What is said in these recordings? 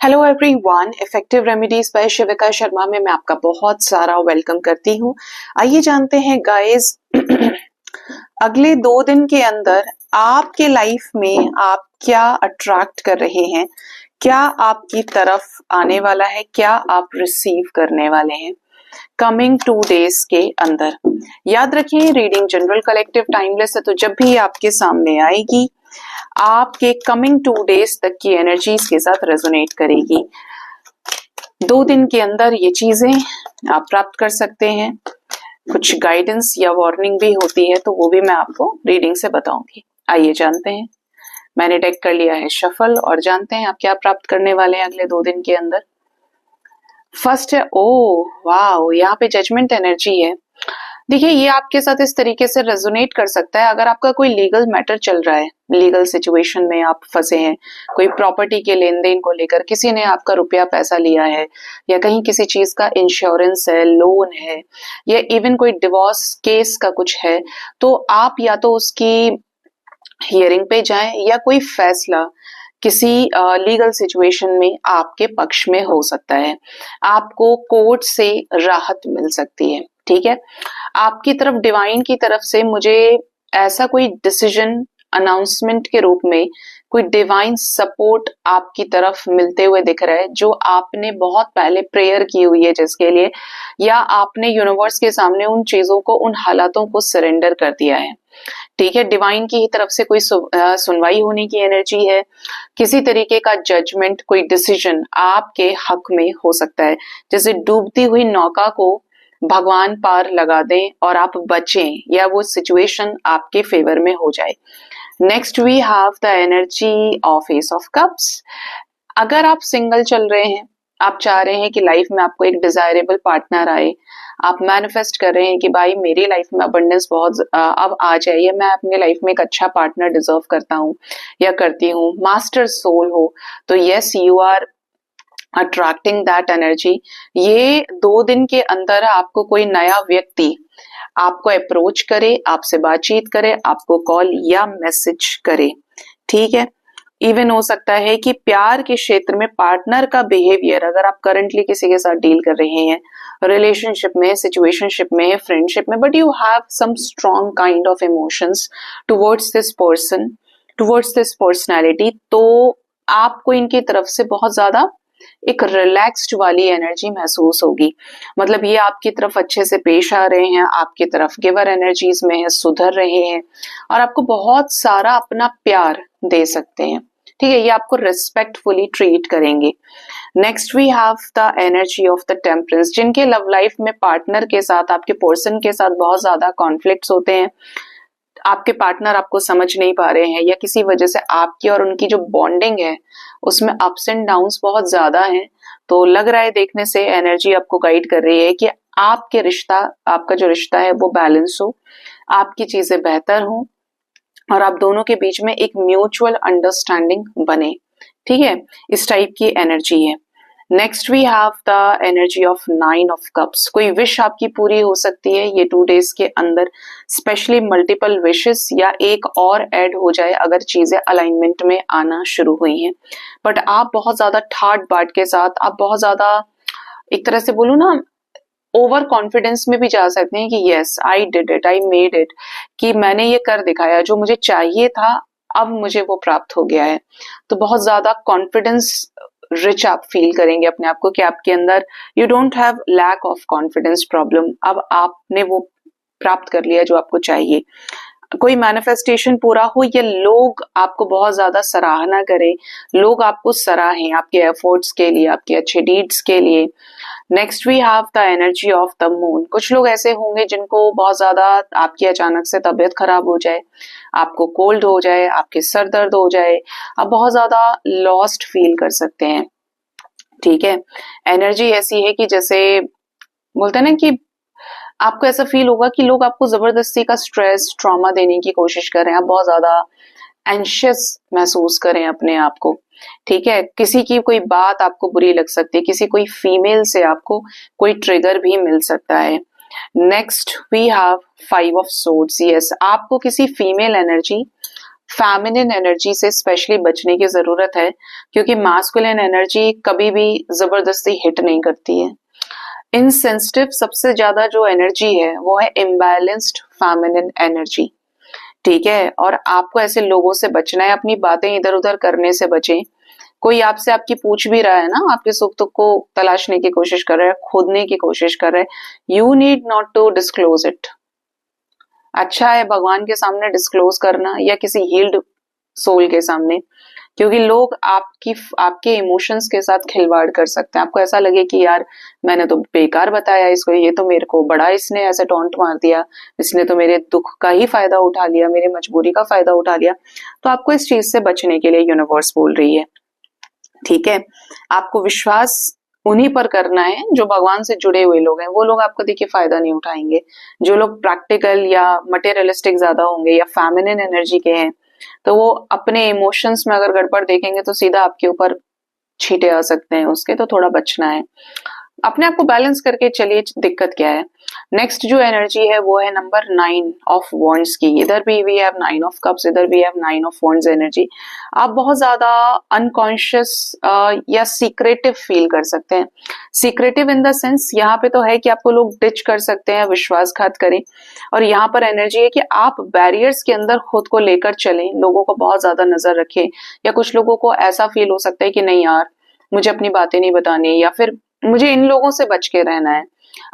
Hello everyone, effective remedies by Shivika Sharma में मैं आपका बहुत सारा वेलकम करती हूँ। आइए जानते हैं गाइस, अगले 2 दिन के अंदर आपके लाइफ में आप क्या अट्रैक्ट कर रहे हैं, क्या आपकी तरफ आने वाला है, क्या आप रिसीव करने वाले हैं कमिंग 2 डेज के अंदर। याद रखिए, रीडिंग जनरल कलेक्टिव टाइमलेस है, तो जब भी आपके सामने आएगी आपके कमिंग 2 डेज तक की एनर्जीज के साथ रेजोनेट करेगी। 2 दिन के अंदर ये चीजें आप प्राप्त कर सकते हैं। कुछ गाइडेंस या वार्निंग भी होती है, तो वो भी मैं आपको रीडिंग से बताऊंगी। आइए जानते हैं। मैंने डेक कर लिया है शफल और जानते हैं आप क्या प्राप्त करने वाले हैं अगले 2 दिन के अंदर। फर्स्ट है, ओ वाओ, यहाँ पे जजमेंट एनर्जी है। देखिए, ये आपके साथ इस तरीके से रेजोनेट कर सकता है अगर आपका कोई लीगल मैटर चल रहा है, लीगल सिचुएशन में आप फंसे हैं, कोई प्रॉपर्टी के लेन देन को लेकर किसी ने आपका रुपया पैसा लिया है, या कहीं किसी चीज का इंश्योरेंस है, लोन है, या इवन कोई डिवोर्स केस का कुछ है, तो आप या तो उसकी हियरिंग पे जाएं या कोई फैसला किसी लीगल सिचुएशन में आपके पक्ष में हो सकता है। आपको कोर्ट से राहत मिल सकती है। ठीक है, आपकी तरफ, डिवाइन की तरफ से मुझे ऐसा कोई डिसीजन अनाउंसमेंट के रूप में कोई डिवाइन सपोर्ट आपकी तरफ मिलते हुए दिख रहा है, जो आपने बहुत पहले प्रेयर की हुई है जिसके लिए, या आपने यूनिवर्स के सामने उन चीजों को, उन हालातों को सरेंडर कर दिया है। ठीक है, डिवाइन की तरफ से कोई सुनवाई होने की एनर्जी है। किसी तरीके का जजमेंट, कोई डिसीजन आपके हक में हो सकता है, जैसे डूबती हुई नौका को भगवान पार लगा दें और आप बचें, या वो सिचुएशन आपके फेवर में हो जाए। Next we have the energy of ace of cups. अगर आप सिंगल चल रहे हैं, आप चाह रहे हैं कि लाइफ में आपको एक डिजायरेबल पार्टनर आए, आप मैनिफेस्ट कर रहे हैं कि भाई मेरी लाइफ में अबंडेंस बहुत अब आ जाए, या मैं अपने लाइफ में एक अच्छा पार्टनर डिजर्व करता हूँ या करती हूँ, मास्टर सोल हो, तो yes, you are attracting that energy. ये 2 दिन के अंदर आपको कोई नया व्यक्ति आपको अप्रोच करे, आपसे बातचीत करे, आपको कॉल या मैसेज करे। ठीक है, इवन हो सकता है कि प्यार के क्षेत्र में पार्टनर का बिहेवियर, अगर आप करंटली किसी के साथ डील कर रहे हैं, रिलेशनशिप में, सिचुएशनशिप में, फ्रेंडशिप में, but you have some strong kind of emotions towards this person, towards this personality, तो आपको इनकी तरफ से बहुत ज्यादा एक रिलैक्स्ड वाली एनर्जी महसूस होगी। मतलब ये आपकी तरफ अच्छे से पेश आ रहे हैं, आपकी तरफ गिवर एनर्जीज में है, सुधर रहे हैं और आपको बहुत सारा अपना प्यार दे सकते हैं। ठीक है, ये आपको रिस्पेक्टफुली ट्रीट करेंगे। Next we have the energy of the temperance. जिनके लव लाइफ में पार्टनर के साथ, आपके पर्सन के साथ बहुत ज्यादा कॉन्फ्लिक्ट्स होते हैं, आपके पार्टनर आपको समझ नहीं पा रहे हैं, या किसी वजह से आपकी और उनकी जो बॉन्डिंग है उसमें अप्स एंड डाउन्स बहुत ज्यादा हैं, तो लग रहा है देखने से एनर्जी आपको गाइड कर रही है कि आपके रिश्ता, आपका जो रिश्ता है वो बैलेंस हो, आपकी चीजें बेहतर हो और आप दोनों के बीच में एक म्यूचुअल अंडरस्टैंडिंग बने। ठीक है, इस टाइप की एनर्जी है। Next we have the energy of 9 of cups. कोई विश आपकी पूरी हो सकती है ये 2 डेज के अंदर, स्पेशली मल्टीपल विशेस, या एक और ऐड हो जाए अगर चीजें अलाइनमेंट में आना शुरू हुई हैं। बट आप बहुत ज्यादा ठाट बाट के साथ, आप बहुत ज्यादा, एक तरह से बोलूं ना, ओवर कॉन्फिडेंस में भी जा सकते हैं कि yes, I did it, I made it, कि मैंने ये कर दिखाया, जो मुझे चाहिए था अब मुझे वो प्राप्त हो गया है। तो बहुत ज्यादा कॉन्फिडेंस रिच आप फील करेंगे अपने आप को, कि आपके अंदर you don't have lack of confidence problem, अब आपने वो प्राप्त कर लिया जो आपको चाहिए। कोई मैनिफेस्टेशन पूरा हो, या लोग आपको बहुत ज्यादा सराहना करें, लोग आपको सराहें आपके एफर्ट्स के लिए, आपके अच्छे डीड्स के लिए। Next we have the energy of the moon. कुछ लोग ऐसे होंगे जिनको बहुत ज्यादा आपकी अचानक से तबीयत खराब हो जाए, आपको कोल्ड हो जाए, आपके सर दर्द हो जाए, आप बहुत ज्यादा लॉस्ट फील कर सकते हैं। ठीक है, एनर्जी ऐसी है कि जैसे बोलते हैं ना कि आपको ऐसा फील होगा कि लोग आपको जबरदस्ती का स्ट्रेस, ट्रॉमा देने की कोशिश कर रहे हैं, आप बहुत ज्यादा एंशियस महसूस करें अपने आप को। ठीक है, किसी की कोई बात आपको बुरी लग सकती है, किसी कोई फीमेल से आपको कोई ट्रिगर भी मिल सकता है। Next we have 5 of swords. Yes, आपको किसी फीमेल एनर्जी फेमिनिन एनर्जी से स्पेशली बचने की जरूरत है, क्योंकि मास्कुलिन एनर्जी कभी भी जबरदस्ती हिट नहीं करती है। इनसेंसिटिव सबसे ज्यादा जो एनर्जी है वो है इम्बैलेंस्ड फेमिनिन एनर्जी, ठीक है। और आपको ऐसे लोगों से बचना है, अपनी बातें इधर उधर करने से बचें। कोई आपसे आपकी पूछ भी रहा है ना, आपके सुख दुख को तलाशने की कोशिश कर रहा है, खोदने की कोशिश कर रहा है, you need not to disclose it. अच्छा है भगवान के सामने डिस्क्लोज करना या किसी हील्ड सोल के सामने, क्योंकि लोग आपके इमोशंस के साथ खिलवाड़ कर सकते हैं। आपको ऐसा लगे कि यार मैंने तो बेकार बताया इसको, ये तो मेरे को बड़ा इसने ऐसे टॉन्ट मार दिया, इसने तो मेरे दुख का ही फायदा उठा लिया, मेरी मजबूरी का फायदा उठा लिया। तो आपको इस चीज से बचने के लिए यूनिवर्स बोल रही है, ठीक है। आपको विश्वास उन्हीं पर करना है जो भगवान से जुड़े हुए लोग हैं। वो लोग आपको देखिए फायदा नहीं उठाएंगे। जो लोग प्रैक्टिकल या मटेरियलिस्टिक ज्यादा होंगे या फेमिनिन एनर्जी के हैं, तो वो अपने इमोशंस में अगर गड़बड़ देखेंगे तो सीधा आपके ऊपर छींटे आ सकते हैं उसके, तो थोड़ा बचना है। अपने आप को बैलेंस करके चलिए, दिक्कत क्या है। नेक्स्ट जो एनर्जी है वो है नंबर 9 ऑफ वॉन्ड्स की। इधर भी वी हैव 9 ऑफ कप्स, इधर भी हैव 9 ऑफ वॉन्ड्स एनर्जी। आप बहुत ज्यादा अनकॉन्शियस या सीक्रेटिव फील कर सकते हैं। सीक्रेटिव इन द सेंस यहाँ पे तो है कि आपको लोग डिच कर सकते हैं, विश्वासघात करें। और यहाँ पर एनर्जी है कि आप बैरियर्स के अंदर खुद को लेकर चलें, लोगों को बहुत ज्यादा नजर रखें। या कुछ लोगों को ऐसा फील हो सकता है कि नहीं यार मुझे अपनी बातें नहीं बतानी, या फिर मुझे इन लोगों से बच के रहना है।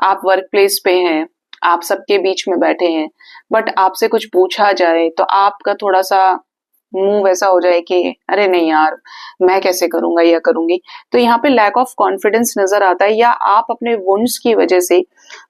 आप वर्क प्लेस पे हैं, आप सबके बीच में बैठे हैं, बट आपसे कुछ पूछा जाए तो आपका थोड़ा सा मुंह वैसा हो जाए कि अरे नहीं यार मैं कैसे करूंगा या करूंगी। तो यहाँ पे लैक ऑफ कॉन्फिडेंस नजर आता है, या आप अपने वुंड्स की वजह से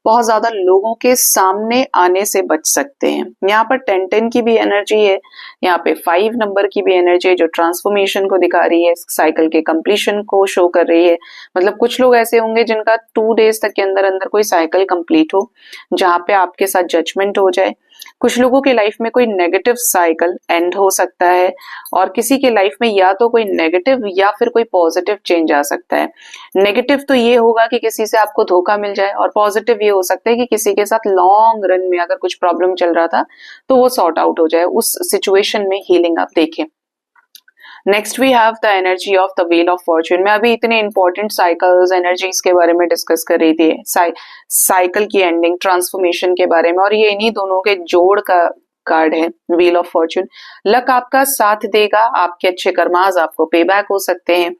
बहुत ज्यादा लोगों के सामने आने से बच सकते हैं। यहाँ पर 10-10 की भी एनर्जी है, यहाँ पे 5 नंबर की भी एनर्जी है जो ट्रांसफॉर्मेशन को दिखा रही है, साइकिल के कंप्लीशन को शो कर रही है। मतलब कुछ लोग ऐसे होंगे जिनका 2 डेज तक के अंदर अंदर कोई साइकिल कंप्लीट हो, जहां पे आपके साथ जजमेंट हो जाए। कुछ लोगों के लाइफ में कोई नेगेटिव साइकिल एंड हो सकता है, और किसी के लाइफ में या तो कोई नेगेटिव या फिर कोई पॉजिटिव चेंज आ सकता है। नेगेटिव तो ये होगा कि किसी से आपको धोखा मिल जाए, और पॉजिटिव ये हो सकता है कि किसी के साथ लॉन्ग रन में अगर कुछ प्रॉब्लम चल रहा था तो वो सॉर्ट आउट हो जाए, उस सिचुएशन में हीलिंग आप देखें। Next we have the energy of the wheel of fortune. मैं अभी इतने इंपॉर्टेंट साइकिल्स एनर्जीज के बारे में डिस्कस कर रही थी, साइकिल की एंडिंग, ट्रांसफॉर्मेशन के बारे में, और ये इन्हीं दोनों के जोड़ का कार्ड है व्हील ऑफ फॉर्च्यून। लक आपका साथ देगा, आपके अच्छे कर्माज आपको पे बैक हो सकते हैं।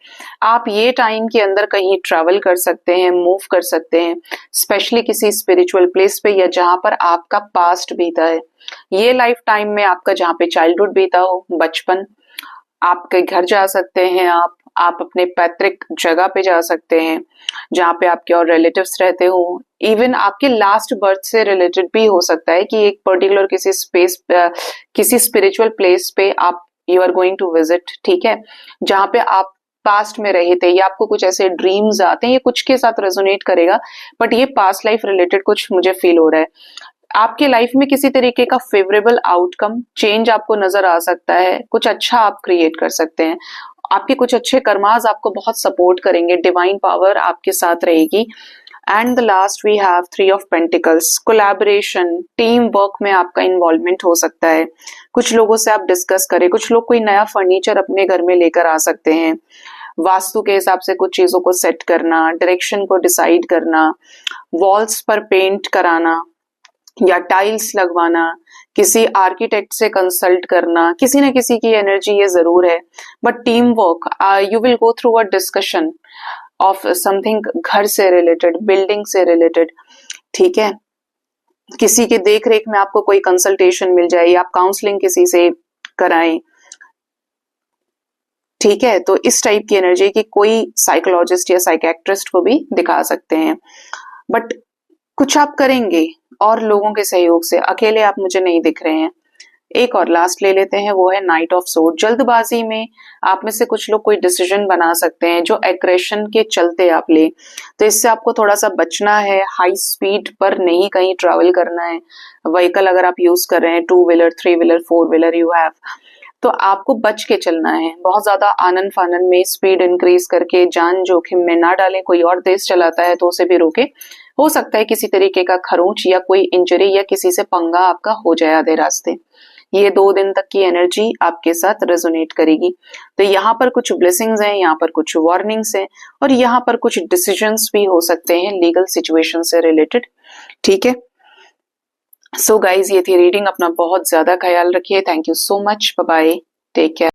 आप ये टाइम के अंदर कहीं ट्रैवल कर सकते हैं, मूव कर सकते हैं, स्पेशली किसी स्पिरिचुअल प्लेस पे या जहां पर आपका पास्ट बीता है। ये लाइफ टाइम में आपका जहां पे चाइल्डहुड बीता हो, बचपन, आपके घर जा सकते हैं, आप अपने पैतृक जगह पे जा सकते हैं जहाँ पे आपके और रिलेटिव्स रहते हो। इवन आपके लास्ट बर्थ से रिलेटेड भी हो सकता है कि एक पर्टिकुलर किसी स्पेस, किसी स्पिरिचुअल प्लेस पे आप you are going to visit, ठीक है, जहाँ पे आप पास्ट में रहे थे, या आपको कुछ ऐसे ड्रीम्स आते हैं, ये कुछ के साथ रेजोनेट करेगा, बट ये पास्ट लाइफ रिलेटेड कुछ मुझे फील हो रहा है। आपके लाइफ में किसी तरीके का फेवरेबल आउटकम चेंज आपको नजर आ सकता है, कुछ अच्छा आप क्रिएट कर सकते हैं, आपके कुछ अच्छे कर्माज आपको बहुत सपोर्ट करेंगे, डिवाइन पावर आपके साथ रहेगी। And the last we have 3 of pentacles, collaboration, team work में आपका इन्वॉल्वमेंट हो सकता है। कुछ लोगों से आप डिस्कस करें, कुछ लोग कोई नया फर्नीचर अपने घर में लेकर आ सकते हैं, वास्तु के हिसाब से कुछ चीजों को सेट करना, डायरेक्शन को डिसाइड करना, वॉल्स पर पेंट कराना या टाइल्स लगवाना, किसी आर्किटेक्ट से कंसल्ट करना, किसी न किसी की एनर्जी ये जरूर है। But team work, you will go through a discussion of something घर से रिलेटेड, बिल्डिंग से रिलेटेड, ठीक है। किसी के देख रेख में आपको कोई कंसल्टेशन मिल जाए, या आप काउंसलिंग किसी से कराएं, ठीक है। तो इस टाइप की एनर्जी की कोई साइकोलॉजिस्ट या साइकेट्रिस्ट को भी दिखा सकते हैं, बट कुछ आप करेंगे और लोगों के सहयोग से, अकेले आप मुझे नहीं दिख रहे हैं। एक और लास्ट ले लेते हैं, वो है नाइट ऑफ सोर्ड। जल्दबाजी में आप में से कुछ लोग कोई डिसीजन बना सकते हैं जो एग्रेशन के चलते आप ले, तो इससे आपको थोड़ा सा बचना है। हाई स्पीड पर नहीं कहीं ट्रैवल करना है। व्हीकल अगर आप यूज कर रहे हैं, 2 wheeler, 3 wheeler, 4 wheeler you have, तो आपको बच के चलना है। बहुत ज्यादा आनन फानन में स्पीड इंक्रीज करके जान जोखिम में ना डालें। कोई और तेज चलाता है तो उसे भी रोके, हो सकता है किसी तरीके का खरोंच या कोई इंजरी या किसी से पंगा आपका हो जाए आधे रास्ते। ये 2 दिन तक की एनर्जी आपके साथ रेजोनेट करेगी। तो यहाँ पर कुछ ब्लेसिंग्स हैं, यहाँ पर कुछ वार्निंग्स हैं और यहाँ पर कुछ डिसीजंस भी हो सकते हैं लीगल सिचुएशन से रिलेटेड। ठीक है, सो गाइज ये थी रीडिंग। अपना बहुत ज्यादा ख्याल रखिए। Thank you so much, bye bye, take care.